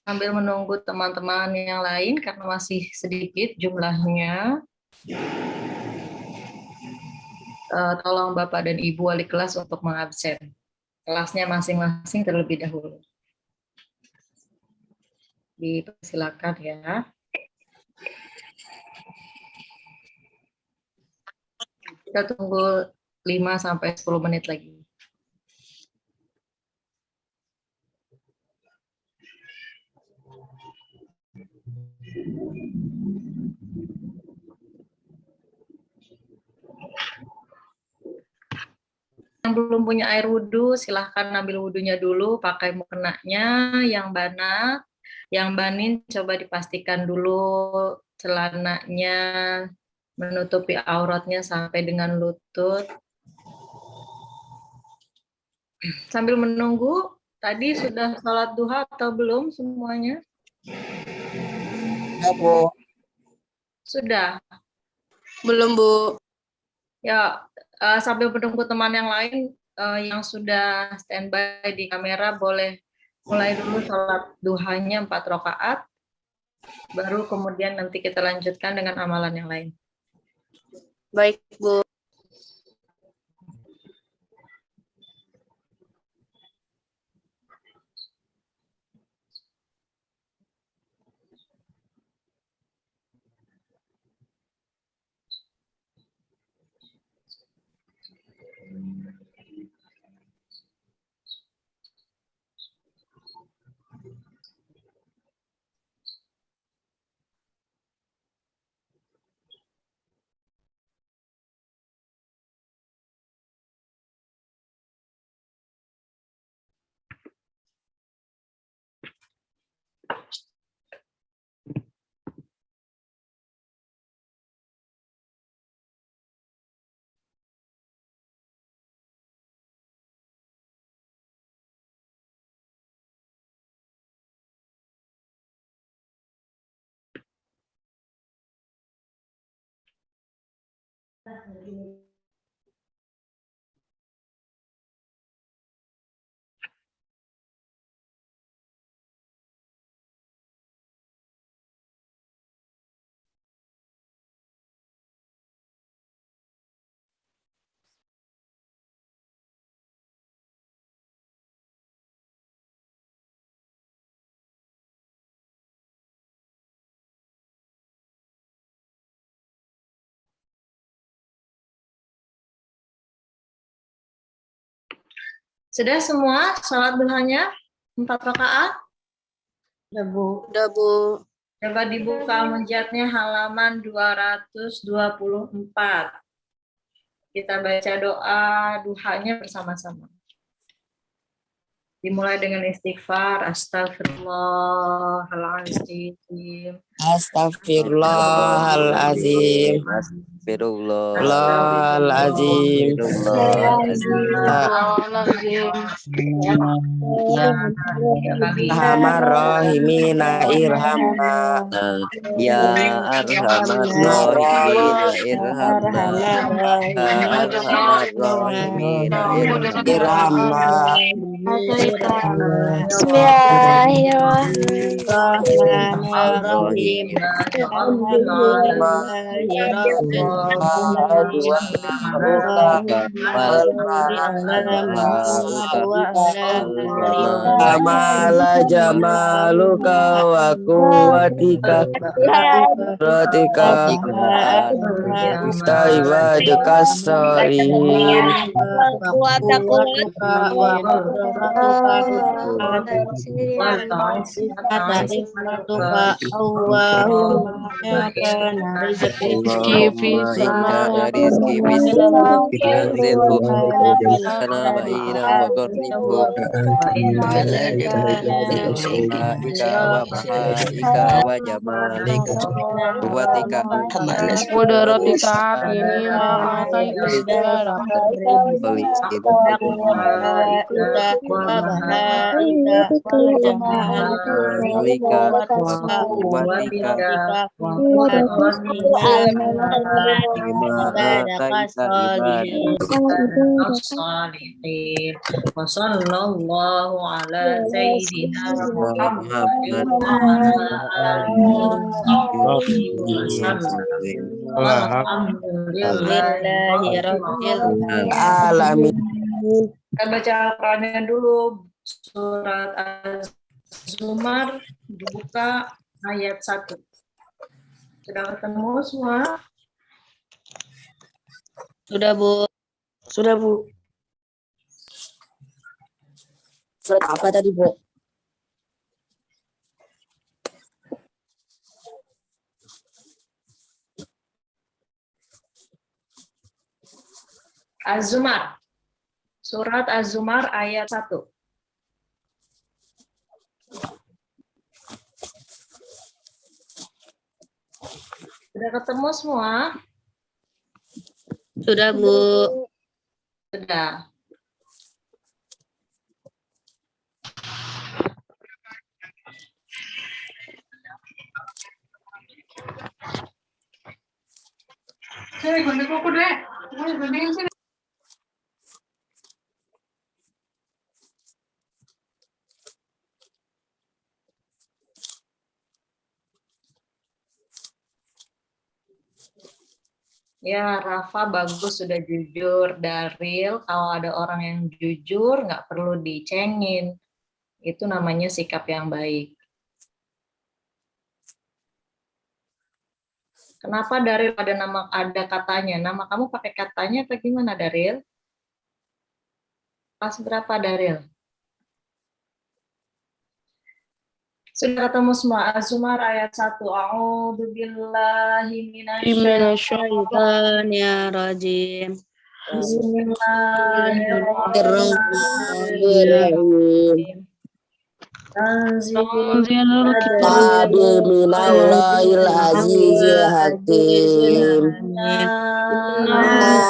Sambil menunggu teman-teman yang lain karena masih sedikit jumlahnya, tolong Bapak dan Ibu wali kelas untuk mengabsen kelasnya masing-masing terlebih dahulu. Dipersilakan ya. Kita tunggu 5-10 menit lagi. Yang belum punya air wudhu, silahkan ambil wudhunya dulu, pakai mukenanya. Yang banat, yang banin coba dipastikan dulu celananya menutupi auratnya sampai dengan lutut. Sambil menunggu, tadi sudah sholat duha atau belum semuanya? Ya, Bu. Sudah. Belum, Bu. Ya, sambil menunggu teman yang lain yang sudah standby di kamera, boleh mulai dulu sholat duhanya 4 rakaat, baru kemudian nanti kita lanjutkan dengan amalan yang lain. Baik, Bu. Sudah semua sholat duhanya 4 rakaat? Udah, Bu. Udah, Bu. Coba dibuka munjatnya halaman 224. Kita baca doa duhanya bersama-sama. Dimulai dengan istighfar, astagfirullahaladzim. Astagfirullahaladzim. Astagfirullahaladzim. Arhamar-rahimina irhamna. Ya Arhamar-rahimina irhamna. Arhamar-rahimina irhamna. Bismillahirrahmanirrahim. Amala jamaluka wa kuwatika ratika taibadaka salihin bika wa bima ataita as-salihin. Wa sallallahu ala sayyidina Muhammadin Muhammad wa ala alihi wa sallam. Alhamdulillahi rabbil alamin. Kita baca Al-Qur'annya dulu. Surat Az-Zumar dibuka ayat 1. Sudah ketemu semua? Sudah, Bu. Sudah, Bu. Surat apa tadi, Bu? Az-Zumar. Surat Az-Zumar ayat 1. Sudah ketemu semua? Sudah, Bu. Sudah. Sini, gunting kuku deh. Guntingin sini. Ya, Rafa bagus, sudah jujur. Daril, kalau ada orang yang jujur, nggak perlu dicengin. Itu namanya sikap yang baik. Kenapa Daril ada katanya? Nama kamu pakai katanya atau gimana, Daril? Kelas berapa, Daril? Sudah ketemu semua. Az-Zumar ayat 1. A'udzubillahi Minasyaitonirrajim. Bismillahirrahmanirrahim. Tanzilul Tadi minallahil azizil hakim.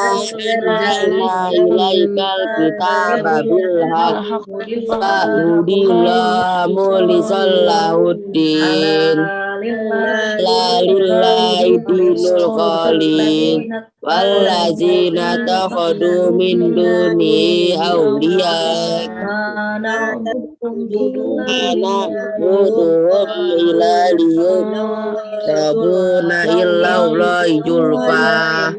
Anzalna ilaikal kitaba bil haqqi fa'udillah mulisallahuddin. Lalillahi dinul khalid wallazina takhadu min duni awliya anak buduhum ilaliyum rabuna illallahi julfa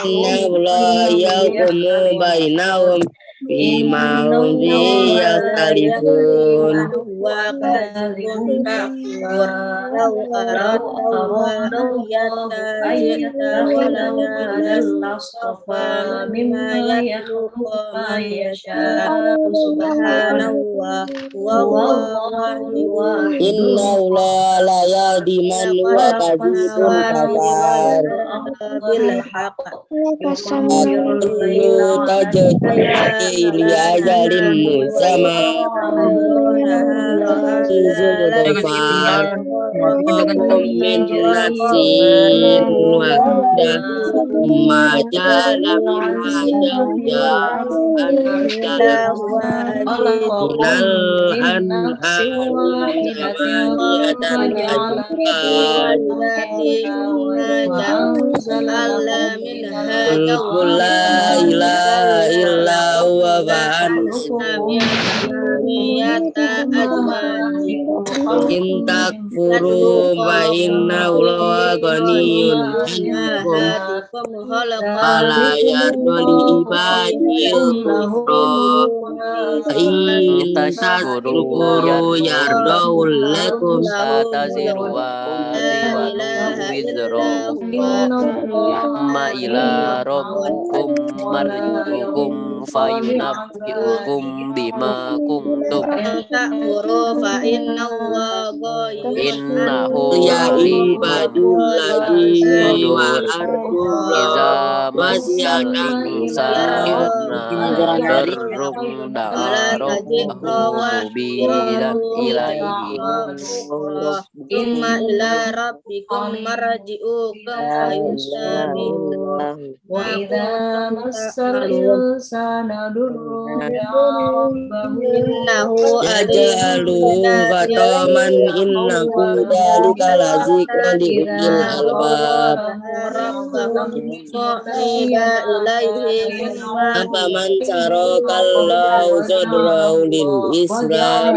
innallahi yaqumu bainahum bima hum fihi yakhtalifun. Inna Allah la yahdi man huwa kadhibun kafar. Atlu tajati li ajalin musamma izul ghafar min nafsin wahidah majala minal la ilaha illa huwa intak furu wa inna Allah ghaniyun ankum ala yardoli ibadil kufra intasyukuru yardawul lakum taziru waziratun wizra amma ila rabbikum marji'ukum fayunabbi'ukum bima kuntum ya ibadul ladina wa ardu iza masal insana darrum da'a rabbahu muniban ilaihi Summa ila rabbikum marji'ukum fayunabi'ukum wa idza massal ta'malun. insana durrun da'a rabbahu Innahu Yaj'aluhu khataman innahu dzalika lazikra liulil albab. Afaman sarakallahu sadrahu lil Islam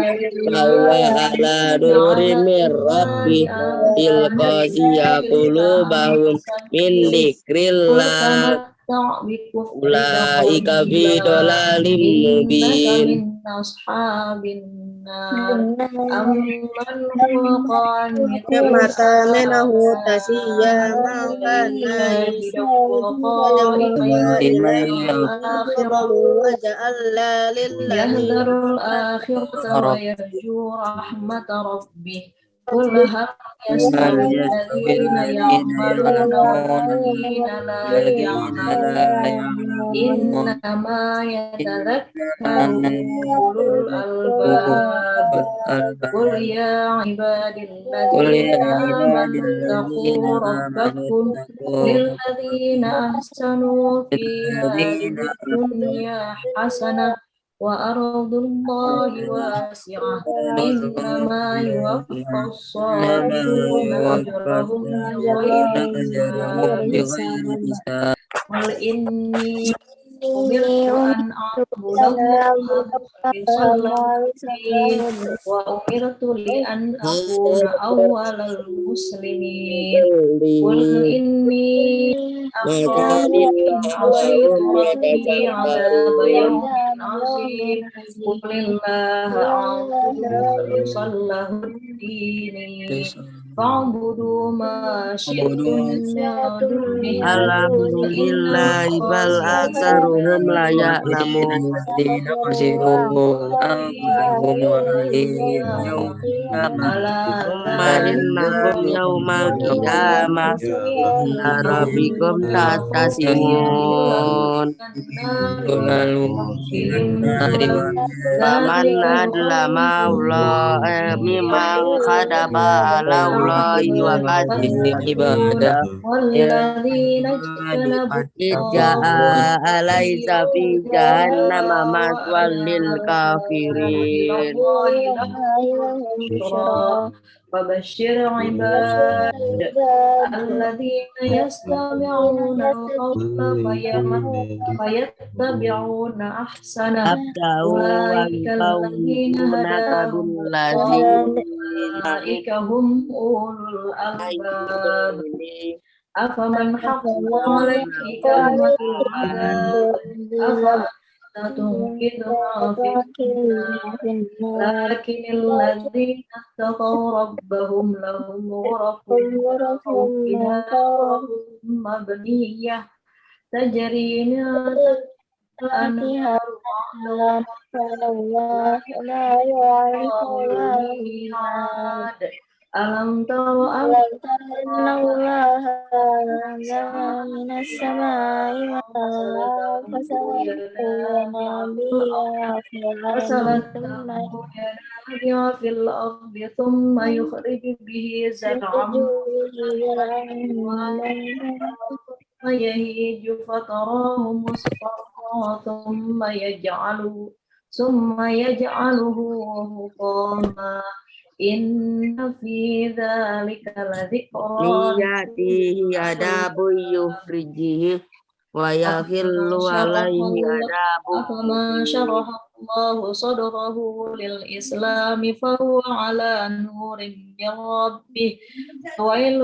bahwa ala nurin mir rabbi ilqasiya qulubahum min dzikrillah ulaika fi dhalalim mubin. Amman huwa qanitun mata menahu tasiyama kana yahdharul akhirata wa yarju rahmata rabbih qul hal yastawi alladhina ya'maluna walladhina la ya'malun innama yatadhakkaru ulul albab qul ya ibadilladzina amanu taqu rabbakum lilladhina ahsanu fi hadhihi dunya hasanah wa ardullahi wasi'ah innama yuwaffas sabiruna ajrahum bighairi hisab qul inni umirtu an a'budallaha wa umirtu li an akuna awwalal muslimin qul inni akhafu in asaitu rabbi adzaba yawmin azim qulillaha a'budu musallahu dini fa'budu ma syi'tum min dunihi Alhamdulillah bal aksaruhum la ya'lamun. Summa innakum yaumal qiyamah inda rabbikum tahtasimun. Faman adlama Allah mimman khadaba ala Allahi wa ibadah Ijja'a alaysa fi jahannama maswal lil kafirin. وبشر عباد الذين يستمعون القول فيتبعون أحسنه Abda'u أولئك الذين هداهم أولئك هم أولو الألباب أفمن حق عليه كلمة العذاب أفأنت تنقذها في النار لكن الذين اتقوا ربهم لهم غرف فيها مبنية تجري من تحتها الأنهار ألم تر أن الله أنزل من السماء ماء فسلكه ينابيع في الأرض ثم يخرج به زرعا ثم يهيج فتراه مصفرا ثم يجعله حطاما إن في ذلك لذكرى Niyatihi adabu yufrijihi wa yakhillu alaihi adabu. أفمن شرح الله صدره للإسلام فهو على نور من ربه ويل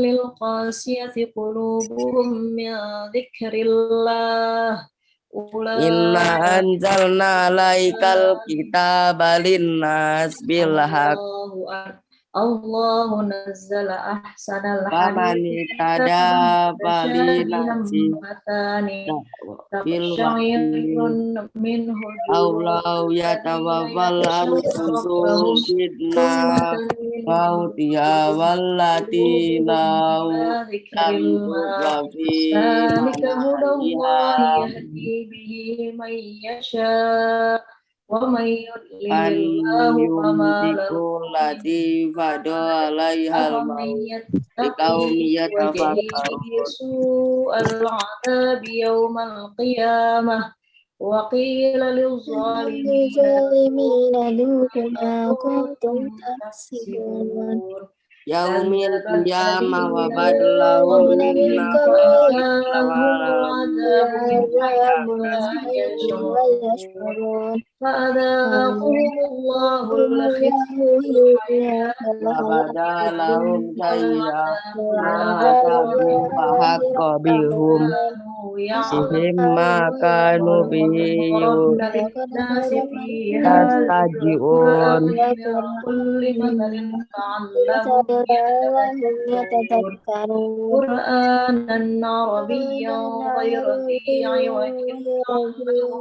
للقاسية قلوبهم من ذكر الله Inna anzalna alaikal kitaba linnas bil haq Allahu nazzala ahsanal Faman hadithi itada kitaban balinasi mutashabihan matani fil wahyi tabshairun minhu aulau juludul ladina yatawaffal yakhshawna anfusu rabbahum fitna thumma talinu mautiya wallati qulubuhum lau ila lam dzikrillah tutlafi dzalika manaiha hudallahi yahdi bihi man yasha wa may an yudlilillahu fama lahu yumliku min lati fado had alaihal أفمن maut يتقي likaum بوجهه yatafakkarun سوء العذاب يوم القيامة وقيل للظالمين للظالمين ذوقوا ذوقوا ما ما كنتم كنتم تكسبون تكسبون yaumil كذب qiyamah wa الذين من badlahum الذين من قبلهم ni'matan فأتاهم العذاب من حيث عذاب لا من حيث لا يشعرون يشعرون فأذاقهم الله الخزي في الحياة الدنيا Wabadalahum ولعذاب والعذاب sayyi'ati الآخرة الآخرة fahaqqa لو bihum كانوا بما bihim ma يعلمون كانوا kanu ولقد يعملون bihi ضربنا ولقد للناس ضربنا في هذا yastaji'un. القرآن من للقرآن كل مثل من لعلهم لعلهم يتذكرون يتذكرون قرآنا عربيا غير ذي عوج لعلهم غير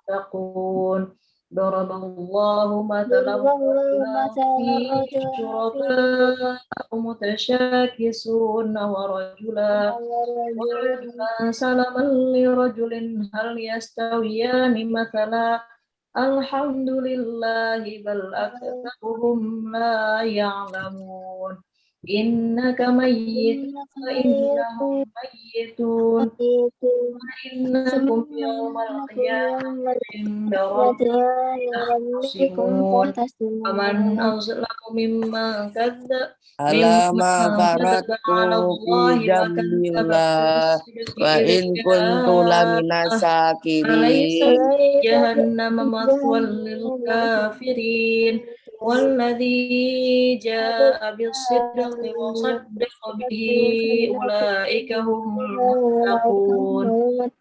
يتقون ضرب الله مثلا الله رجلا مثلا فيه رجلا فيه شركاء متشاكسون رجل ورجلا سلما لرجل هل يستويان مثلا الحمد لله بل أكثرهم لا يعلمون إنك ميت إنك وإنهم ميت ميتون ميت ثم إنكم يوم إنكم القيامة يوم عند القيامة ربكم عند ربكم تختصمون فمن تختصمون أظلم ممن Alama كذب faratu على fi الله وكذب jambillah بالصدق wa إذ in kuntu جاء lamina أليس sakirin. في وليس في جهنم مثوى جهنم للكافرين والذي جاء بالصدق وصدق به أولئك هم أولئك هم المتقون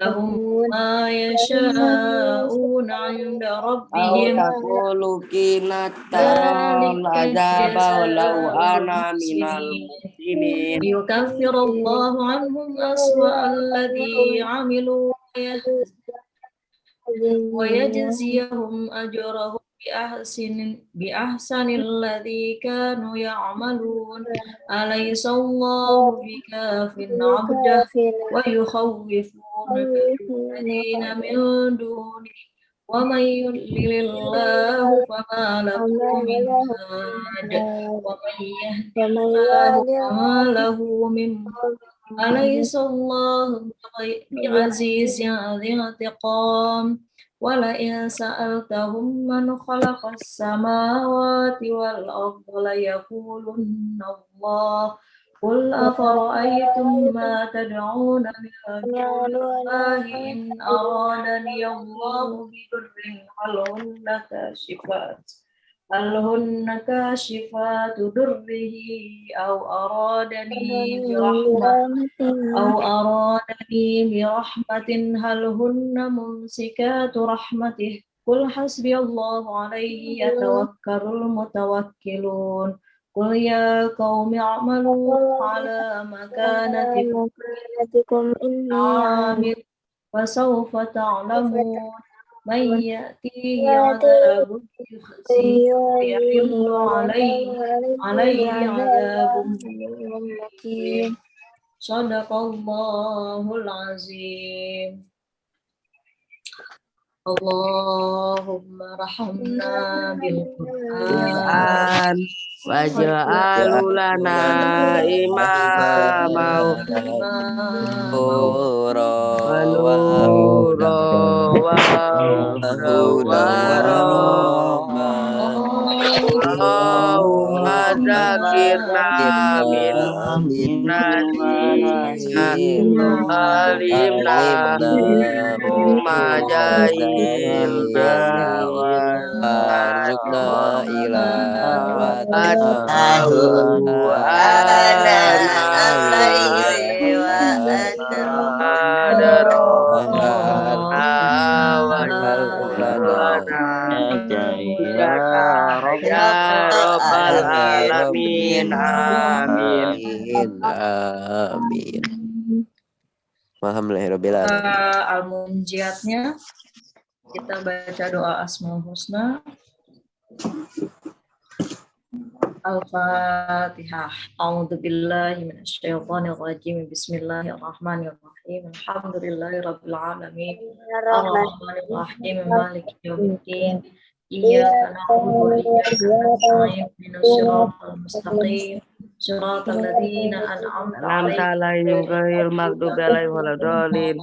لهم المتقون ما لهم ما يشاءون عند Au ربهم taqulu kinat taral ذلك azaba walau جزاء ana minal المحسنين muslimin. ليكفر الله عنهم أسوأ الذي عملوا ويجزيهم أجرهم بأحسن الذي كانوا يعملون أليس الله بكاف عبده ويخوفونك بالذين من دونه ومن يضلل الله فما له من هاد ومن يهد ومن الله يهد فما له من أليس الله بعزيز ذي انتقام ولئن سألتهم من خلق السماوات والأرض ليقولن الله قل أفرأيتم ما تدعون من دون الله إن أرادني الله بضر هل هن كاشفات ضره أو أرادني برحمة هل هن ممسكات رحمته قل حسبي الله عليه يتوكل المتوكلون قل يا قوم اعملوا على مكانتكم إني عامل عامل فسوف تعلمون من يأتيه يأتي عذاب يخزيه ويحل عليه عذاب مقيم مقيم صدق الله العظيم اللهم ارحمنا بالقرآن Quran waj'alu lana imama wa nura wa Allahumma zakirna min nasina alimna ma jahilna wa warzuqna atahu ana adarona wa Lana ya Rabbal alamin. Amin. Amin. Alhamdulillahirabbil alamin. Al-Munjiatnya kita baca doa Asmaul Husna. Al-Fatihah. A'udzubillahi minasyaitonirrajim. Bismillahirrahmanirrahim. Alhamdulillahirabbil alamin. Arrahmanirrahim. Maliki yaumiddin. Iyyaka na'budu wa iyyaka nasta'in. Ihdinas siratal mustaqim. Siratal ladzina an'amta 'alaihim ghairil maghdubi 'alaihim waladdallin.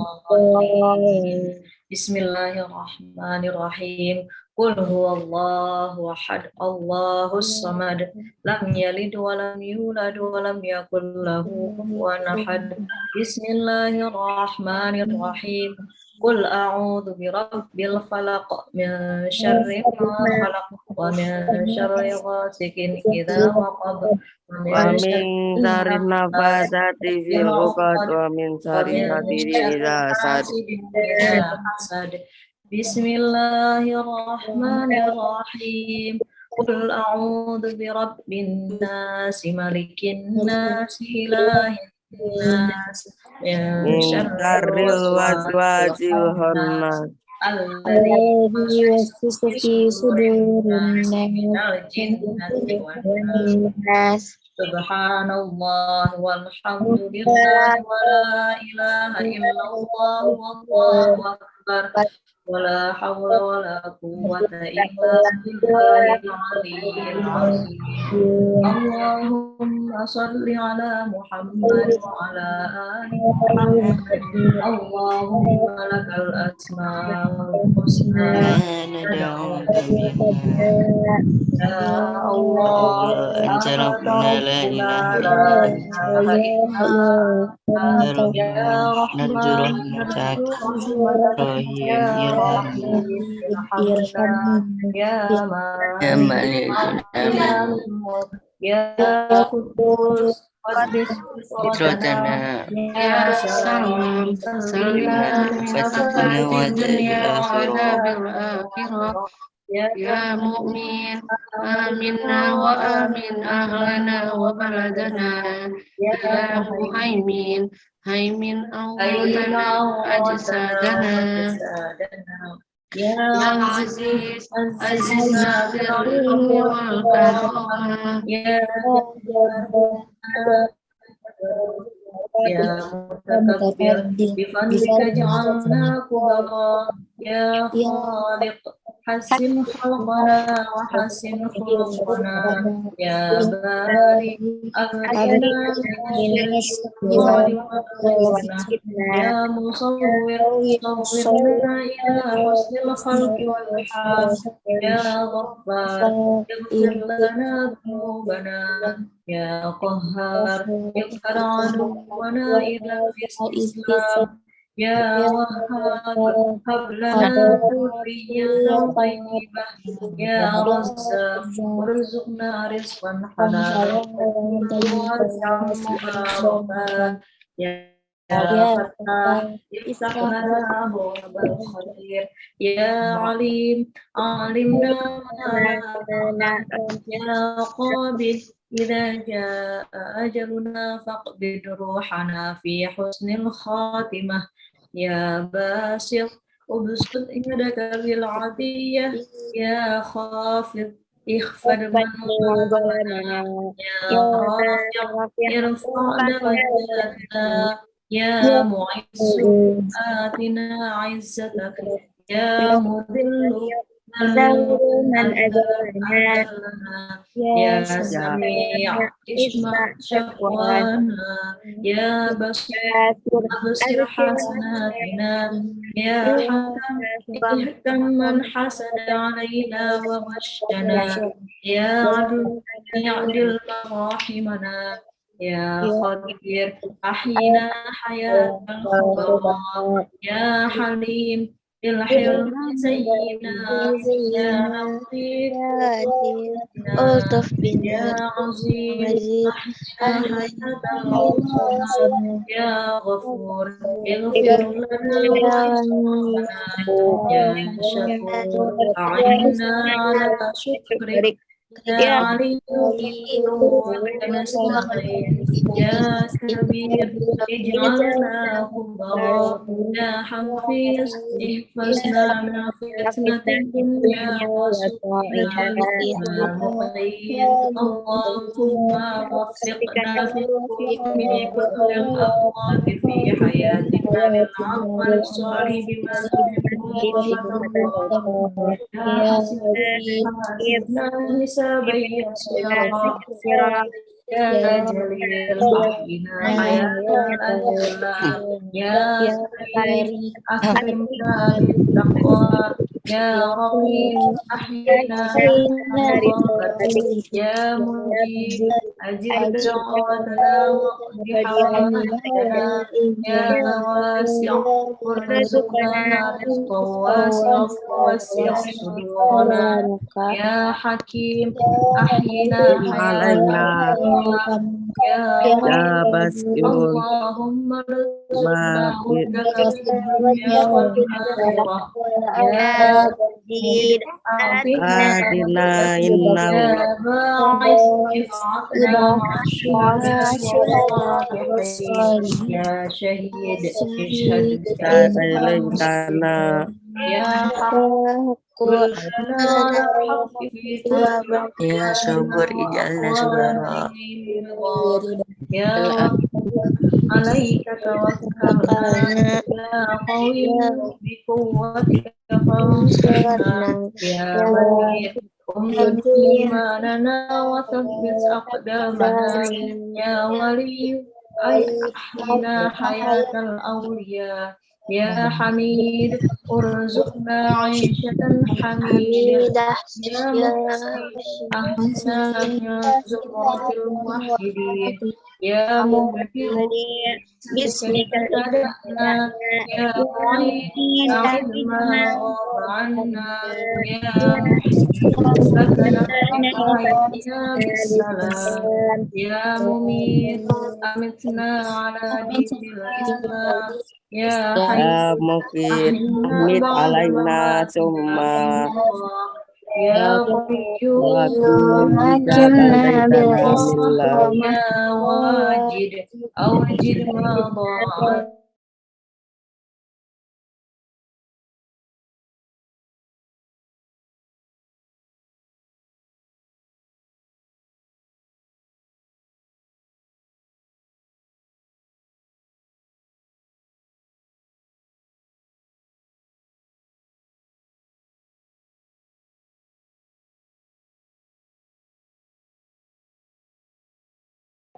Bismillahirrahmanirrahim. Qul huwallahu ahad, Allahus samad, lam yalid wa lam yulad wa lam yakul lahu kufuwan ahad. Bismillahirrahmanirrahim. Qul a'udzu birabbil falaq, min syarri ma khalaq, wa min syarri ghasikin idza waqab, wa min syarri nafasati fil 'uqad, wa min syarri hasidin idza hasad. Bismillahirrahmanirrahim. Qul a'udzu birabbin nas, malikin nas, ilahin nas, min syarril waswasil khannas, alladzi yuwaswisu fi sudurin minal jinnati wan nas. Subhanallah walhamdulillah wa la ilaha illallah wallahu akbar. Wala hawla wala quwwata illa billahil aliyyil azim. Allahumma shalli ala Muhammad wa ala ali Muhammad. Allahumma lakal asmaul husna. Ya Allah, anta rabbuna la ilaha illa anta. Ya Rahman, ya Malik, ya Qudus, fitrotana, ya Salam, salimna, fatihna wa akhirah, ya Mu'min, aminna wa amin ahlana wa baladana, ya Muhaimin, haimin awatana ajsadana, ya Aziz, azizna bil-ilmi wal-karama, ya mutakabbir, bifadlika ja'alna kubara, ya khaliq, hasin khalqana wa hasin khuluqana, ya bari, abdina ya musawwir, sawwirna ila husnil khalqi wal hal, ya ghaffar, ighfir lana dhunubana, ya qahhar, ighfir aduwana ila islam, ya wahhab, hab lana dhurriyyatan thayyibah, ya razzaq, warzuqna rizqan halalan wasi'an mubarakan, ya Fattah, iftah lana abwaabal khair, ya Alim, alimna ya Qabid, idza jaa ajaluna faqbid ruhana fi husnil khatimah, ya Basit, ubsut yadaka bil adiyah, ya Khafid, ikhfad man wadana, ya Rafiq, irfa' darajatana, ya Mu'izzu, atina 'izzatak, ya Mudhillu, man adallana, ya Sami' isma' syakwana, ya Basir, absir hasanatina, ya Hakam, ihkam man hasada alaina wa ghashana, ya Adl, i'dil marahimana, ya Qadir, ahyina hayatan khubara, ya Halim, ilhilmi zayyina, ya Latif, ultuf bina, ya Aziz, ahyina hayatan khubara, ya Ghafur, ilfir lana wa islamana, ya Syakur, a'inna ala syukrik, يا علي ونستعين يا كبير اجعلنا خبراء يا حفيظ احفظنا من فتنة الدنيا وسوء يا مقيم اللهم وفقنا في كل الأوقات في حياتنا للعمل الصالح بما تحبه وترضاه يا حاسبنا حسابا يسيرا يا جليل أحينا حياة الأجلاء يا كريم أكرمنا بالتقوى يا رقيب أحينا بالمراقبة يا مجيب أجب دعوتنا واقض حوائجنا يا واسع وارزقنا رزقا واسعا ووسع صدورنا يا حكيم أحينا حياة علينا يا يا رب باسل اللهم ارزقنا ما حبك في الدنيا والآخرة يا بديد أعطنا آتنا يا إنه باعث ابعثنا مع الشهداء والصالحين يا شهيد اشهد كاد بأننا إليتنا مسلمون يا حق كلنا على الحق في طاعتك يا صبر اجعلنا صبرا والدين برضاك يا غفور عليك توكلنا يا قوي بقوتك فانصرنا يا متين أمن إيماننا وثبت أقدامنا يا ولي أي أحينا حياة الأولياء يا حميد ارزقنا عيشة حميدة يا محسن أهدنا من زمرة الموحدين يا مبدئ باسمك ابتدأنا يا معيد أعد ما غاب عنا يا محسن لك نهدي فحينا بالسلام يا مميت أمتنا على دين الإسلام يا حي يا مقيت أحينا أمت بعد علينا مماتنا ثم بالرضا يا قيوم وأتوبك حكمنا بيتنا لله بالاستقامة يا واجد أوجد ما ضاع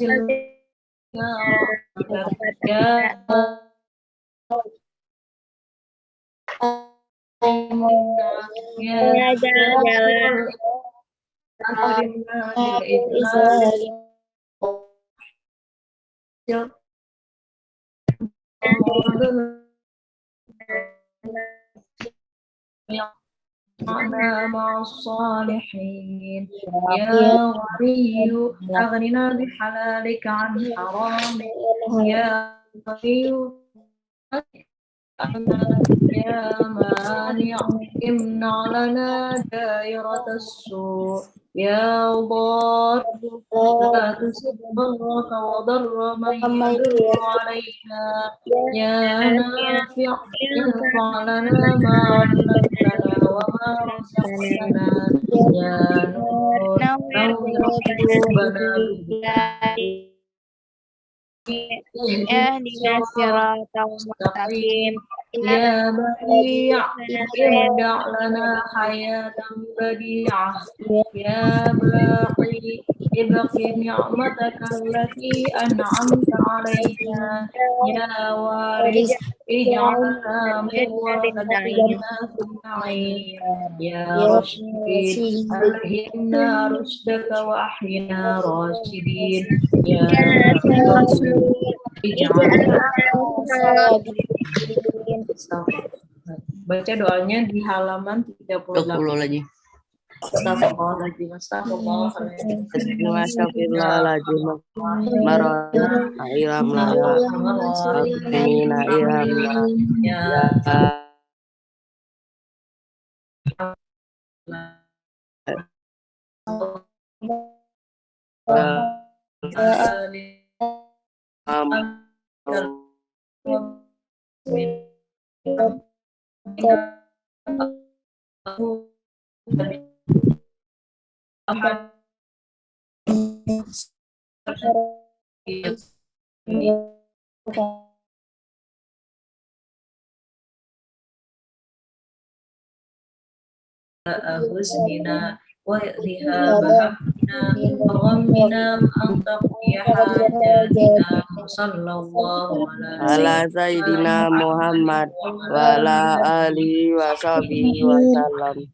يا رب يا يا أكرمنا بالإذلال معنا مع الصالحين يا غني أغننا بحلالك عن حرامك يا غني يا مانع امنع لنا دائرة السوء يا ضار لا تسد ضرك وضر من يضر علينا يا نافع ارفع لنا ما علمتنا وما رزقتنا يا نور نور قلوبنا بالهدى اهدنا الصراط المستقيم يا بديع ابدع لنا حياة بديعة يا باقي ابق نعمتك التي أنعمت علينا يا وارث اجعلنا من ورثة جنات النعيم يا رشيد ألهمنا رشدك وأحينا راشدين يا صابر اجعلنا baca doanya di halaman 38. lagi. Astagfirullahaladzim, astagfirullahaladzim. Astagfirullahaladzim Marona ilam laya Abdina ilam laya husnina wa rihabahamna wa ghammina ma'antaqi hajatina sallallahu ala Sayyidina Muhammad wa ala alihi wa sahbihi wa sallam.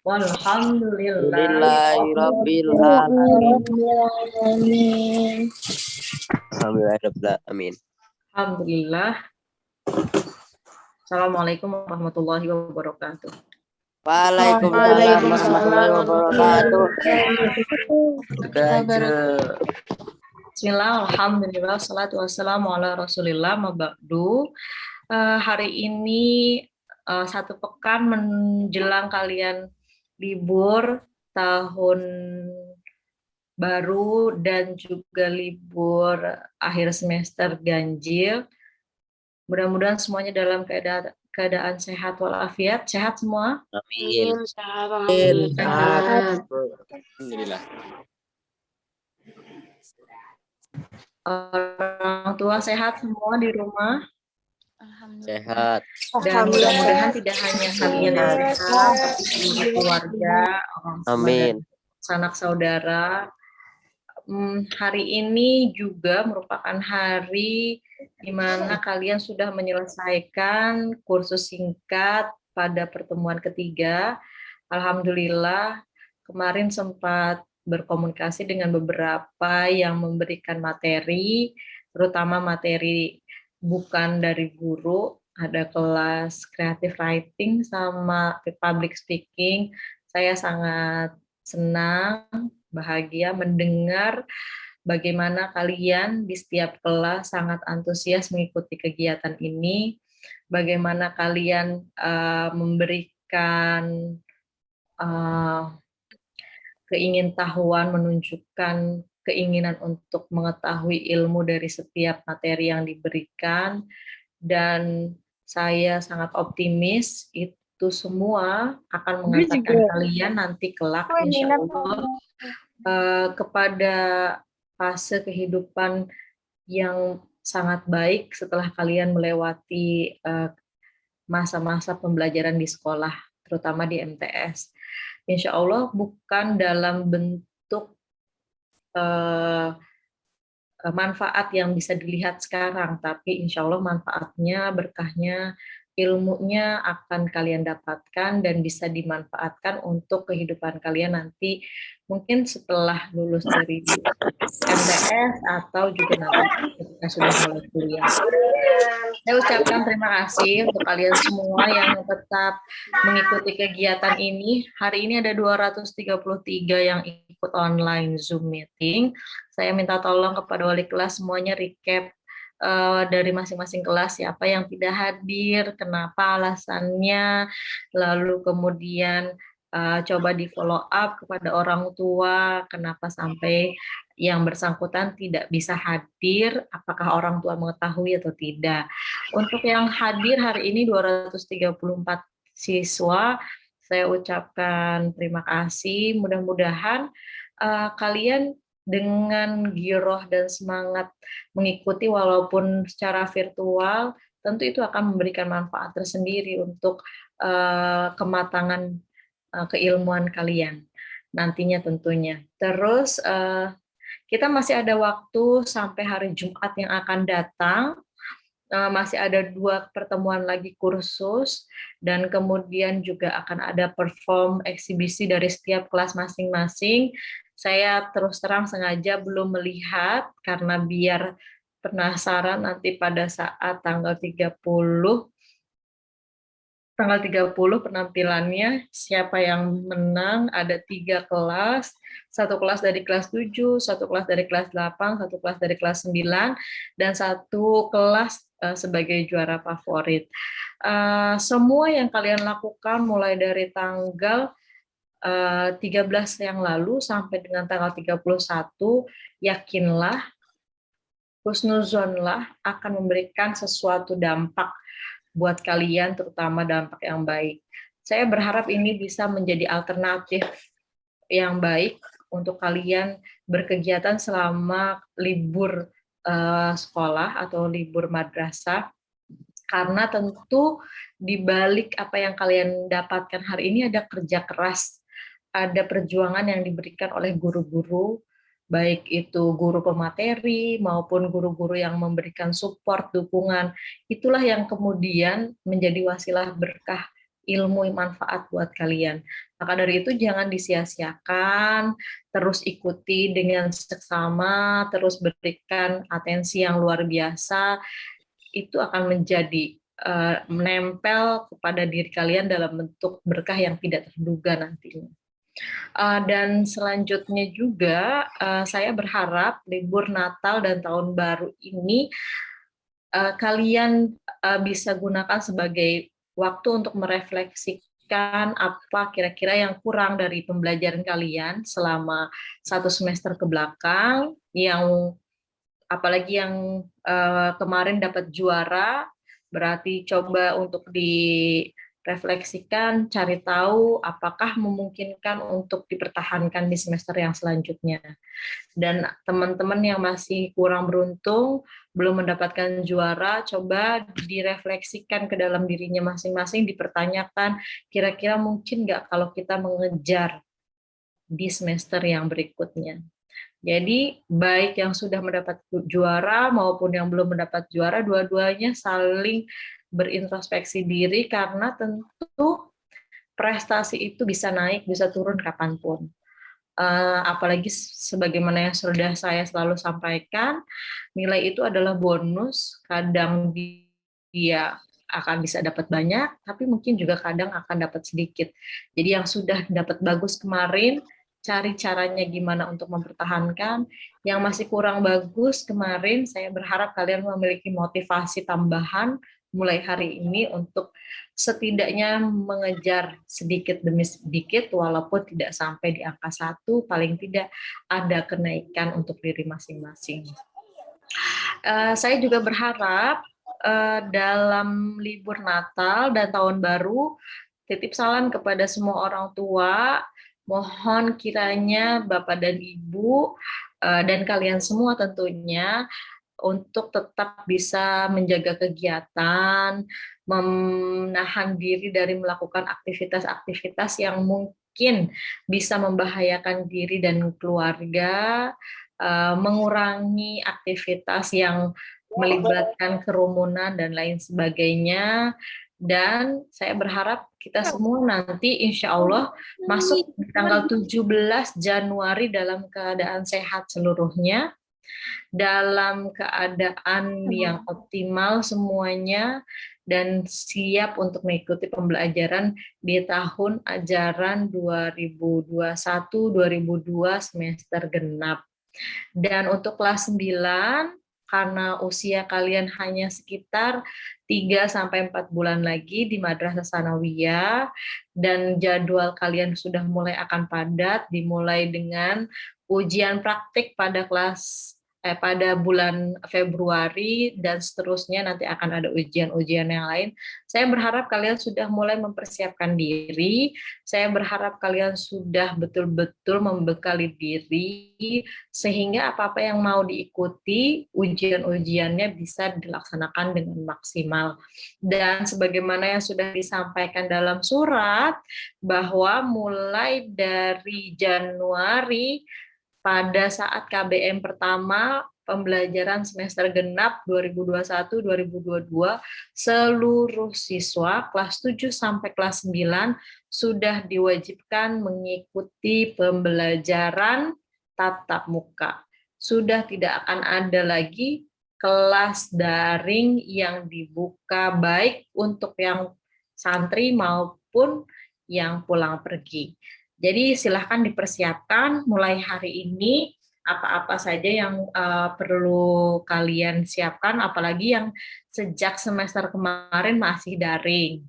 walhamdulillahi Rabbil alamin. Amin. Alhamdulillah. Assalamualaikum warahmatullahi wabarakatuh. Waalaikumsalam warahmatullahi wabarakatuh. Bismillah, alhamdulillah, salatu wassalamu ala rasulillah, mabakdu. Hari ini satu pekan menjelang kalian libur tahun baru dan juga libur akhir semester ganjil. Mudah-mudahan semuanya dalam keadaan sehat walafiat. Sehat semua? Amin. Alhamdulillah. Orang tua sehat semua di rumah? Sehat. Dan mudah-mudahan tidak hanya kalian yang sehat, tapi seluruh keluarga, orang tua Amin. dan sanak saudara. Hari ini juga merupakan hari di mana kalian sudah menyelesaikan kursus singkat pada pertemuan ketiga. Alhamdulillah, kemarin sempat berkomunikasi dengan beberapa yang memberikan materi, terutama materi bukan dari guru, ada kelas creative writing sama public speaking. Saya sangat senang, bahagia mendengar bagaimana kalian di setiap kelas sangat antusias mengikuti kegiatan ini, bagaimana kalian memberikan keingintahuan, menunjukkan keinginan untuk mengetahui ilmu dari setiap materi yang diberikan, dan saya sangat optimis itu semua akan mengantarkan kalian nanti kelak insya Allah kepada fase kehidupan yang sangat baik setelah kalian melewati masa-masa pembelajaran di sekolah, terutama di MTS. Insya Allah bukan dalam bentuk manfaat yang bisa dilihat sekarang, tapi insya Allah manfaatnya, berkahnya, ilmunya akan kalian dapatkan dan bisa dimanfaatkan untuk kehidupan kalian nanti, mungkin setelah lulus dari MTS atau juga nanti ketika sudah mulai kuliah. Saya ucapkan terima kasih untuk kalian semua yang tetap mengikuti kegiatan ini. Hari ini ada 233 yang ikut online Zoom meeting. Saya minta tolong kepada wali kelas semuanya recap dari masing-masing kelas siapa yang tidak hadir, kenapa alasannya, lalu kemudian coba di follow up kepada orang tua, kenapa sampai yang bersangkutan tidak bisa hadir, apakah orang tua mengetahui atau tidak. Untuk yang hadir hari ini 234 siswa, saya ucapkan terima kasih, mudah-mudahan kalian dengan giroh dan semangat mengikuti walaupun secara virtual, tentu itu akan memberikan manfaat tersendiri untuk kematangan keilmuan kalian nantinya tentunya. Terus kita masih ada waktu sampai hari Jumat yang akan datang, masih ada 2 pertemuan lagi kursus, dan kemudian juga akan ada perform eksibisi dari setiap kelas masing-masing. Saya terus terang sengaja belum melihat karena biar penasaran nanti pada saat tanggal 30 penampilannya, siapa yang menang. Ada 3 kelas, 1 kelas dari kelas 7, 1 kelas dari kelas 8, 1 kelas dari kelas 9, dan 1 kelas sebagai juara favorit. Semua yang kalian lakukan mulai dari tanggal 13 yang lalu sampai dengan tanggal 31, yakinlah, husnuzonlah akan memberikan sesuatu dampak buat kalian, terutama dampak yang baik. Saya berharap ini bisa menjadi alternatif yang baik untuk kalian berkegiatan selama libur sekolah atau libur madrasah, karena tentu di balik apa yang kalian dapatkan hari ini ada kerja keras, ada perjuangan yang diberikan oleh guru-guru, baik itu guru pemateri maupun guru-guru yang memberikan support, dukungan. Itulah yang kemudian menjadi wasilah berkah ilmu manfaat buat kalian. Maka dari itu jangan disia-siakan, terus ikuti dengan seksama, terus berikan atensi yang luar biasa. Itu akan menjadi menempel kepada diri kalian dalam bentuk berkah yang tidak terduga nantinya. Dan selanjutnya juga saya berharap libur Natal dan Tahun Baru ini kalian bisa gunakan sebagai waktu untuk merefleksikan apa kira-kira yang kurang dari pembelajaran kalian selama 1 semester ke belakang, yang apalagi yang kemarin dapat juara, berarti coba untuk direfleksikan, cari tahu apakah memungkinkan untuk dipertahankan di semester yang selanjutnya. Dan teman-teman yang masih kurang beruntung, belum mendapatkan juara, coba direfleksikan ke dalam dirinya masing-masing, dipertanyakan, kira-kira mungkin nggak kalau kita mengejar di semester yang berikutnya. Jadi baik yang sudah mendapat juara maupun yang belum mendapat juara, dua-duanya saling berintrospeksi diri, karena tentu prestasi itu bisa naik, bisa turun kapanpun. Apalagi sebagaimana yang sudah saya selalu sampaikan, nilai itu adalah bonus, kadang dia akan bisa dapat banyak, tapi mungkin juga kadang akan dapat sedikit. Jadi yang sudah dapat bagus kemarin, cari caranya gimana untuk mempertahankan. Yang masih kurang bagus kemarin, saya berharap kalian memiliki motivasi tambahan mulai hari ini untuk setidaknya mengejar sedikit demi sedikit, walaupun tidak sampai di angka 1, paling tidak ada kenaikan untuk diri masing-masing. Saya juga berharap dalam libur Natal dan Tahun Baru, titip salam kepada semua orang tua, mohon kiranya Bapak dan Ibu dan kalian semua tentunya untuk tetap bisa menjaga kegiatan, menahan diri dari melakukan aktivitas-aktivitas yang mungkin bisa membahayakan diri dan keluarga, mengurangi aktivitas yang melibatkan kerumunan dan lain sebagainya. Dan saya berharap kita semua nanti insya Allah masuk di tanggal 17 Januari dalam keadaan sehat seluruhnya, dalam keadaan yang optimal semuanya, dan siap untuk mengikuti pembelajaran di tahun ajaran 2021-2022 semester genap. Dan untuk kelas 9, karena usia kalian hanya sekitar 3-4 bulan lagi di Madrasah Sanawiyah, dan jadwal kalian sudah mulai akan padat, dimulai dengan ujian praktik pada pada bulan Februari, dan seterusnya nanti akan ada ujian-ujian yang lain. Saya berharap kalian sudah mulai mempersiapkan diri, saya berharap kalian sudah betul-betul membekali diri, sehingga apa-apa yang mau diikuti, ujian-ujiannya bisa dilaksanakan dengan maksimal. Dan sebagaimana yang sudah disampaikan dalam surat, bahwa mulai dari Januari, pada saat KBM pertama, pembelajaran semester genap 2021-2022, seluruh siswa kelas 7 sampai kelas 9 sudah diwajibkan mengikuti pembelajaran tatap muka. Sudah tidak akan ada lagi kelas daring yang dibuka, baik untuk yang santri maupun yang pulang pergi. Jadi silahkan dipersiapkan mulai hari ini apa-apa saja yang perlu kalian siapkan, apalagi yang sejak semester kemarin masih daring.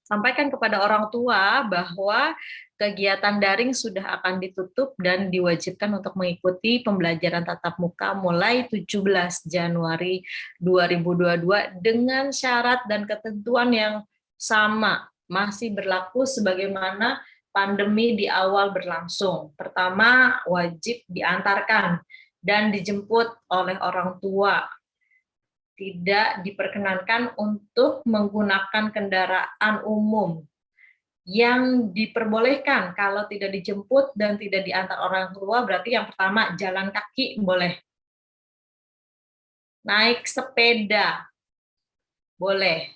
sampaikan kepada orang tua bahwa kegiatan daring sudah akan ditutup dan diwajibkan untuk mengikuti pembelajaran tatap muka mulai 17 Januari 2022 dengan syarat dan ketentuan yang sama, masih berlaku sebagaimana pandemi di awal berlangsung. Pertama, wajib diantarkan dan dijemput oleh orang tua. Tidak diperkenankan untuk menggunakan kendaraan umum. Yang diperbolehkan kalau tidak dijemput dan tidak diantar orang tua berarti yang pertama jalan kaki boleh. Naik sepeda boleh.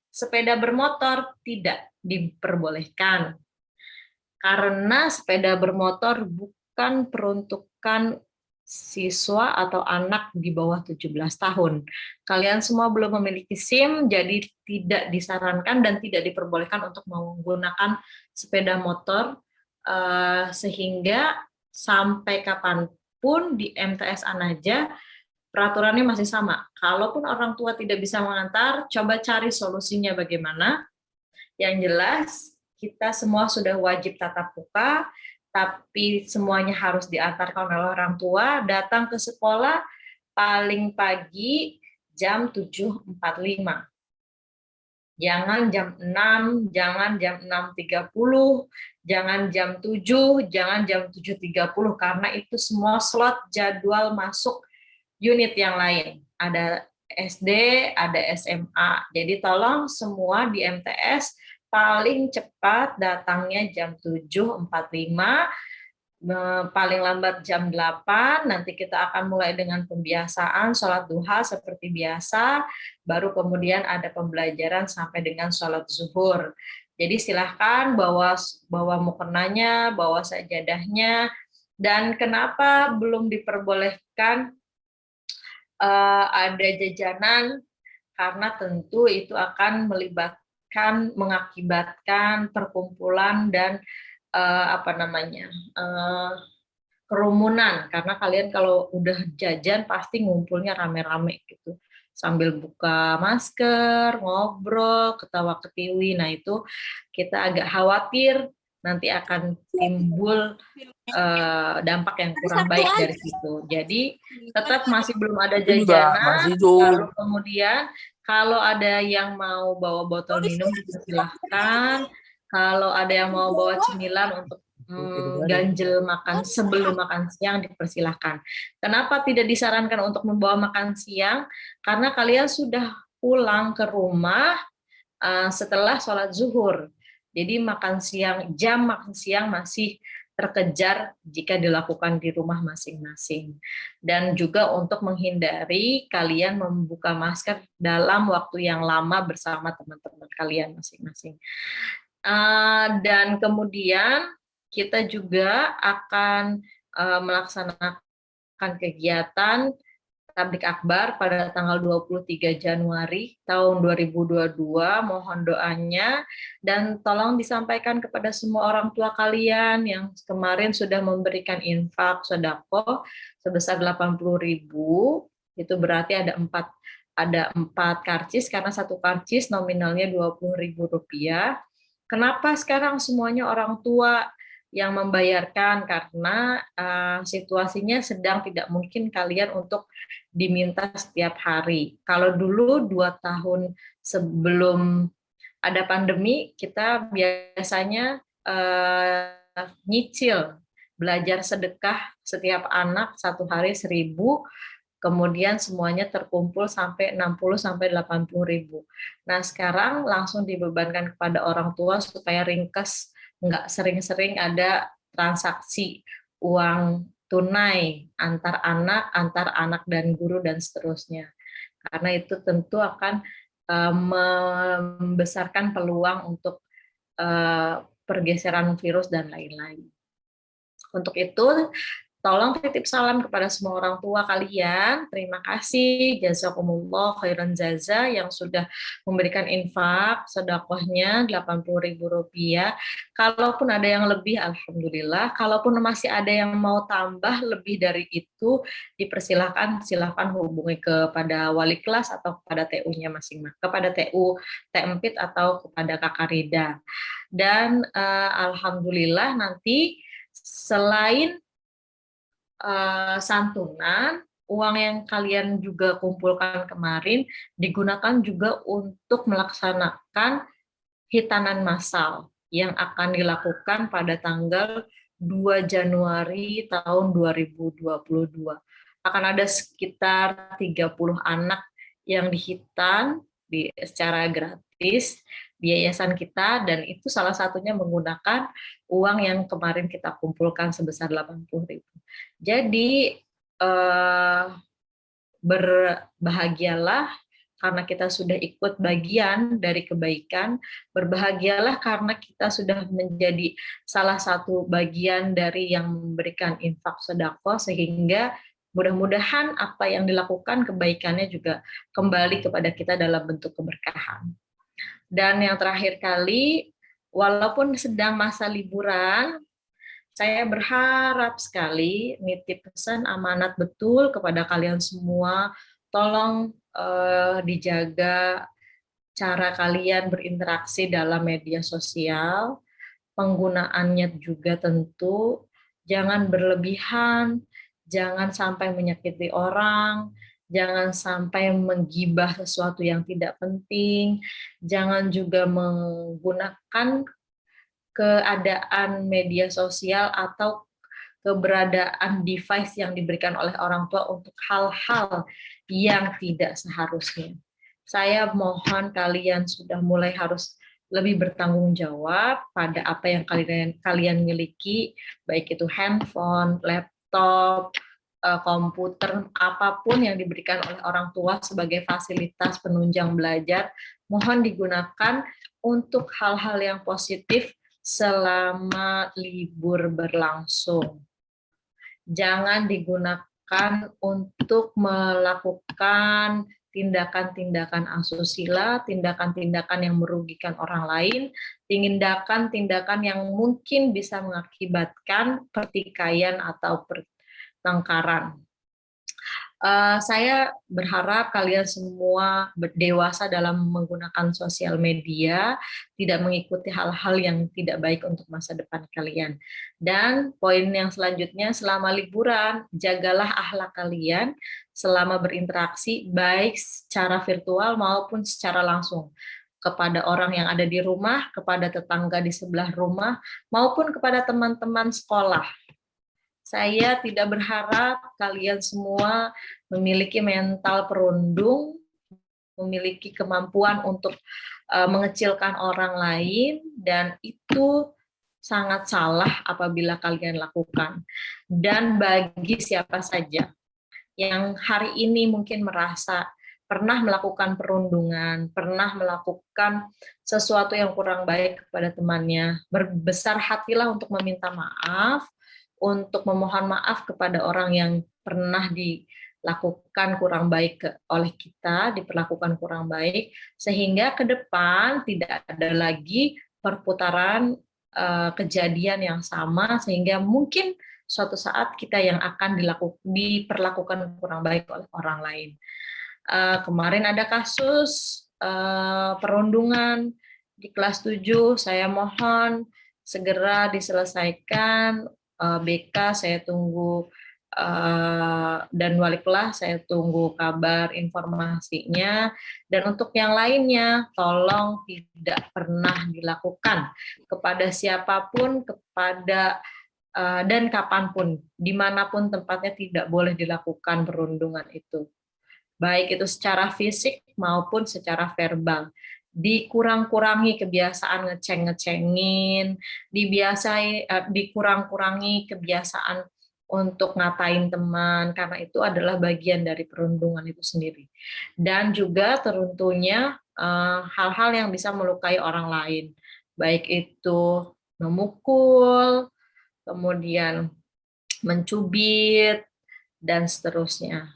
Sepeda bermotor tidak diperbolehkan. Karena sepeda bermotor bukan peruntukan siswa atau anak di bawah 17 tahun. Kalian semua belum memiliki SIM, jadi tidak disarankan dan tidak diperbolehkan untuk menggunakan sepeda motor, sehingga sampai kapanpun di MTS Anaja, peraturannya masih sama. Kalaupun orang tua tidak bisa mengantar, coba cari solusinya bagaimana. Yang jelas, kita semua sudah wajib tatap muka, tapi semuanya harus diantarkan oleh orang tua, datang ke sekolah paling pagi jam 7.45. Jangan jam 6, jangan jam 6.30, jangan jam 7, jangan jam 7.30, karena itu semua slot jadwal masuk unit yang lain. Ada SD, ada SMA. Jadi tolong semua di MTS paling cepat datangnya jam 7.45, paling lambat jam 8, nanti kita akan mulai dengan pembiasaan sholat duha seperti biasa, baru kemudian ada pembelajaran sampai dengan sholat zuhur. Jadi silahkan bawa mukenanya, bawa sajadahnya, dan kenapa belum diperbolehkan ada jajanan, karena tentu itu akan mengakibatkan perkumpulan dan kerumunan, karena kalian kalau udah jajan pasti ngumpulnya rame-rame gitu sambil buka masker, ngobrol, ketawa ketiwi. Nah itu kita agak khawatir nanti akan timbul dampak yang kurang baik dari situ. Jadi tetap masih belum ada jajanan. Lalu kemudian kalau ada yang mau bawa botol minum silahkan. Kalau ada yang mau bawa cemilan untuk ganjel makan sebelum makan siang dipersilahkan. Kenapa tidak disarankan untuk membawa makan siang? Karena kalian sudah pulang ke rumah setelah sholat zuhur. Jadi jam makan siang masih terkejar jika dilakukan di rumah masing-masing. Dan juga untuk menghindari kalian membuka masker dalam waktu yang lama bersama teman-teman kalian masing-masing. Dan kemudian kita juga akan melaksanakan kegiatan Tablik Akbar pada tanggal 23 Januari tahun 2022. Mohon doanya dan tolong disampaikan kepada semua orang tua kalian yang kemarin sudah memberikan infak sedekah sebesar 80.000. Itu berarti ada 4 karcis, karena satu karcis nominalnya Rp20.000. Kenapa sekarang semuanya orang tua yang membayarkan? Karena situasinya sedang tidak mungkin kalian untuk diminta setiap hari. Kalau dulu 2 tahun sebelum ada pandemi, kita biasanya nyicil, belajar sedekah setiap anak 1 hari 1.000, kemudian semuanya terkumpul sampai 60-80.000. Nah sekarang langsung dibebankan kepada orang tua supaya ringkes, nggak sering-sering ada transaksi uang tunai antar anak dan guru dan seterusnya. Karena itu tentu akan membesarkan peluang untuk pergeseran virus dan lain-lain. Untuk itu Tolong titip salam kepada semua orang tua kalian. Terima kasih, jazakumullah khairan jaza yang sudah memberikan infak sedekahnya Rp80.000. Kalaupun ada yang lebih, alhamdulillah. Kalaupun masih ada yang mau tambah lebih dari itu, silahkan hubungi kepada wali kelas atau kepada TU-nya masing-masing, kepada TU TMPIT atau kepada Kakak Rida. Dan alhamdulillah nanti selain santunan, uang yang kalian juga kumpulkan kemarin digunakan juga untuk melaksanakan hitanan massal yang akan dilakukan pada tanggal 2 Januari tahun 2022. Akan ada sekitar 30 anak yang dihitan secara gratis di yayasan kita, dan itu salah satunya menggunakan uang yang kemarin kita kumpulkan sebesar 80.000. Jadi berbahagialah karena kita sudah ikut bagian dari kebaikan, berbahagialah karena kita sudah menjadi salah satu bagian dari yang memberikan infak sedekah, sehingga mudah-mudahan apa yang dilakukan kebaikannya juga kembali kepada kita dalam bentuk keberkahan. Dan yang terakhir kali, walaupun sedang masa liburan, saya berharap sekali nitip pesan amanat betul kepada kalian semua, tolong dijaga cara kalian berinteraksi dalam media sosial, penggunaannya juga tentu, jangan berlebihan, jangan sampai menyakiti orang, jangan sampai menggibah sesuatu yang tidak penting, jangan juga menggunakan keadaan media sosial atau keberadaan device yang diberikan oleh orang tua untuk hal-hal yang tidak seharusnya. Saya mohon kalian sudah mulai harus lebih bertanggung jawab pada apa yang kalian miliki, baik itu handphone, laptop, komputer, apapun yang diberikan oleh orang tua sebagai fasilitas penunjang belajar, mohon digunakan untuk hal-hal yang positif selama libur berlangsung. Jangan digunakan untuk melakukan tindakan-tindakan asusila, tindakan-tindakan yang merugikan orang lain, tindakan-tindakan yang mungkin bisa mengakibatkan pertikaian atau pertengkaran. Saya berharap kalian semua berdewasa dalam menggunakan sosial media, tidak mengikuti hal-hal yang tidak baik untuk masa depan kalian. Dan poin yang selanjutnya, selama liburan, jagalah akhlak kalian selama berinteraksi, baik secara virtual maupun secara langsung, kepada orang yang ada di rumah, kepada tetangga di sebelah rumah, maupun kepada teman-teman sekolah. Saya tidak berharap kalian semua memiliki mental perundung, memiliki kemampuan untuk mengecilkan orang lain, dan itu sangat salah apabila kalian lakukan. Dan bagi siapa saja yang hari ini mungkin merasa pernah melakukan perundungan, pernah melakukan sesuatu yang kurang baik kepada temannya, berbesar hatilah untuk meminta maaf, untuk memohon maaf kepada orang yang pernah dilakukan kurang baik oleh kita, diperlakukan kurang baik, sehingga ke depan tidak ada lagi perputaran kejadian yang sama, sehingga mungkin suatu saat kita yang akan diperlakukan kurang baik oleh orang lain. Kemarin ada kasus perundungan di kelas 7, saya mohon segera diselesaikan. BK saya tunggu, dan wali kelas saya tunggu kabar informasinya, dan untuk yang lainnya tolong tidak pernah dilakukan kepada siapapun, kepada dan kapanpun, dimanapun tempatnya tidak boleh dilakukan perundungan itu, baik itu secara fisik maupun secara verbal. Dikurang-kurangi kebiasaan ngeceng-ngecengin, dikurang-kurangi kebiasaan untuk ngatain teman, karena itu adalah bagian dari perundungan itu sendiri. Dan juga tentunya hal-hal yang bisa melukai orang lain, baik itu memukul, kemudian mencubit, dan seterusnya.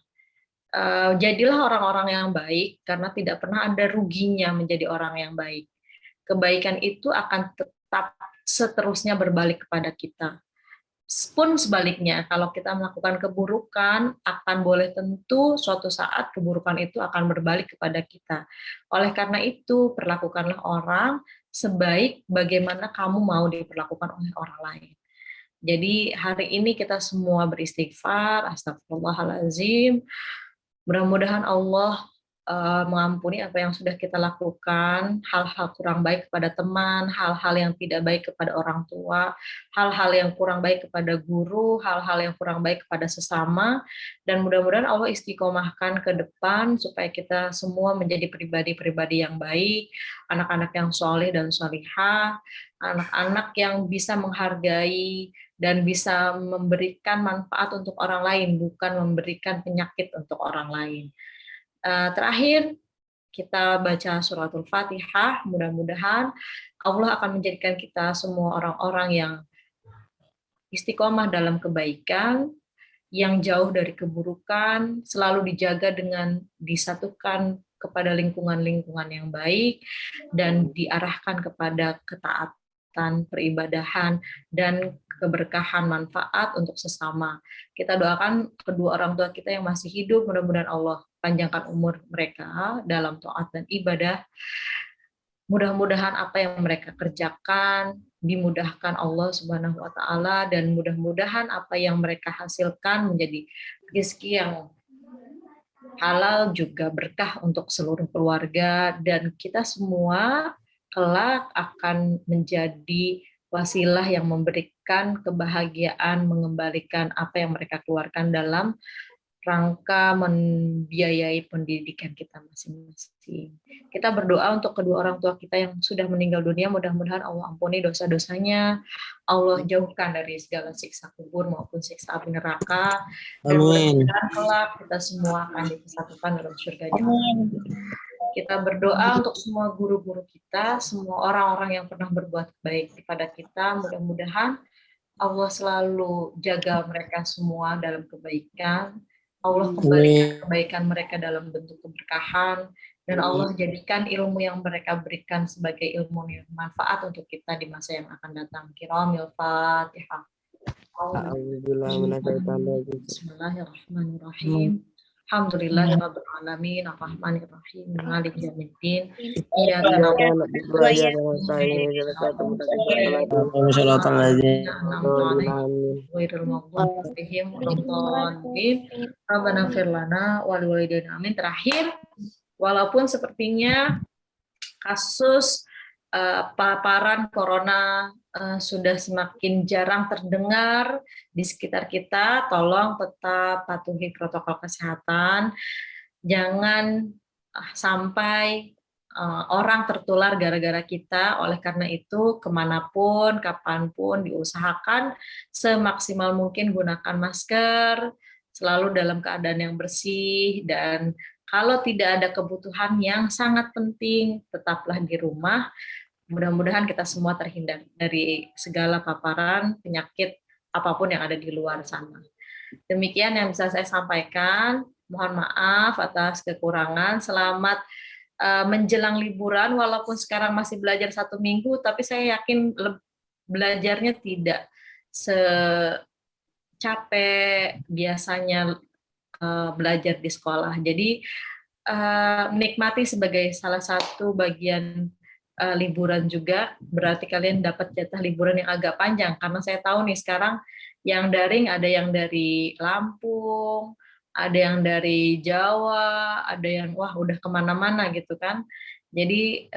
Jadilah orang-orang yang baik karena tidak pernah ada ruginya menjadi orang yang baik. Kebaikan itu akan tetap seterusnya berbalik kepada kita. Pun sebaliknya, kalau kita melakukan keburukan, akan boleh tentu suatu saat keburukan itu akan berbalik kepada kita. Oleh karena itu, perlakukanlah orang sebaik bagaimana kamu mau diperlakukan oleh orang lain. Jadi hari ini kita semua beristighfar, astagfirullahaladzim. Mudah-mudahan Allah mengampuni apa yang sudah kita lakukan, hal-hal kurang baik kepada teman, hal-hal yang tidak baik kepada orang tua, hal-hal yang kurang baik kepada guru, hal-hal yang kurang baik kepada sesama, dan mudah-mudahan Allah istiqomahkan ke depan supaya kita semua menjadi pribadi-pribadi yang baik, anak-anak yang soleh dan solihah, anak-anak yang bisa menghargai dan bisa memberikan manfaat untuk orang lain, bukan memberikan penyakit untuk orang lain. Terakhir, kita baca suratul Fatihah, mudah-mudahan Allah akan menjadikan kita semua orang-orang yang istiqomah dalam kebaikan, yang jauh dari keburukan, selalu dijaga dengan disatukan kepada lingkungan-lingkungan yang baik, dan diarahkan kepada ketaatan, peribadahan, dan keberkahan manfaat untuk sesama. Kita doakan kedua orang tua kita yang masih hidup, mudah-mudahan Allah panjangkan umur mereka dalam taat dan ibadah. Mudah-mudahan apa yang mereka kerjakan dimudahkan Allah Subhanahu wa taala, dan mudah-mudahan apa yang mereka hasilkan menjadi rezeki yang halal juga berkah untuk seluruh keluarga, dan kita semua kelak akan menjadi wasilah yang memberikan kebahagiaan, mengembalikan apa yang mereka keluarkan dalam rangka membiayai pendidikan kita masing-masing. Kita berdoa untuk kedua orang tua kita yang sudah meninggal dunia, mudah-mudahan Allah ampuni dosa-dosanya, Allah jauhkan dari segala siksa kubur maupun siksa api neraka, dan mudah-mudahan kelak kita semua akan disatukan dalam surganya. Kita berdoa untuk semua guru-guru kita, semua orang-orang yang pernah berbuat baik kepada kita, mudah-mudahan Allah selalu jaga mereka semua dalam kebaikan, Allah kembalikan kebaikan mereka dalam bentuk keberkahan, dan Allah jadikan ilmu yang mereka berikan sebagai ilmu yang bermanfaat untuk kita di masa yang akan datang. Kiramil Fatihah. Bismillahirrahmanirrahim. Alhamdulillahirabbil alamin, arrahmanir rahim, maliki yaumiddin. Iyyaka na'budu wa iyyaka nasta'in, Rabbana ighfir lana wa liwalidayna amin. Terakhir, walaupun sepertinya kasus paparan corona sudah semakin jarang terdengar di sekitar kita, tolong tetap patuhi protokol kesehatan. Jangan sampai orang tertular gara-gara kita. Oleh karena itu, kemanapun, kapanpun, diusahakan semaksimal mungkin gunakan masker, selalu dalam keadaan yang bersih, dan kalau tidak ada kebutuhan yang sangat penting, tetaplah di rumah. Mudah-mudahan kita semua terhindar dari segala paparan penyakit apapun yang ada di luar sana. Demikian yang bisa saya sampaikan. Mohon maaf atas kekurangan. Selamat menjelang liburan, walaupun sekarang masih belajar 1 minggu, tapi saya yakin belajarnya tidak secapek biasanya belajar di sekolah. Jadi menikmati sebagai salah satu bagian liburan juga, berarti kalian dapat jatah liburan yang agak panjang, karena saya tahu nih sekarang yang daring ada yang dari Lampung, ada yang dari Jawa, ada yang udah kemana-mana gitu kan. Jadi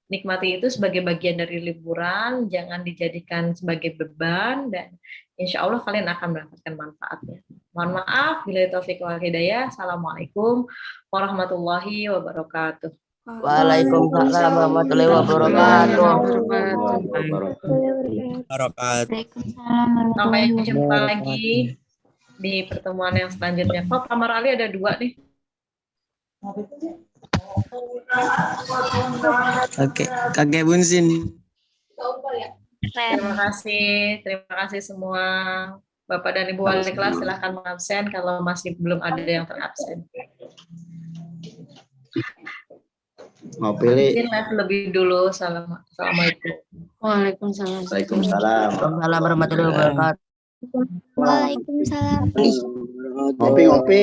nikmati itu sebagai bagian dari liburan, jangan dijadikan sebagai beban, dan insya Allah kalian akan mendapatkan manfaatnya. Mohon maaf, bila taufik wal hidayah. Assalamualaikum warahmatullahi wabarakatuh. Waalaikumsalam warahmatullahi wabarakatuh. Sampai jumpa lagi di pertemuan yang selanjutnya. Kok kamar Ali ada 2 nih? Oke, Kakek Bunsin. absen. Terima kasih semua. Bapak dan Ibu Wali kelas silahkan mengabsen kalau masih belum ada yang terabsen. Mau pilih. Mungkin live lebih dulu. Assalamualaikum. Waalaikumsalam. Waalaikumsalam. Waalaikumsalam warahmatullahi wabarakatuh. Waalaikumsalam. Ngopi-ngopi.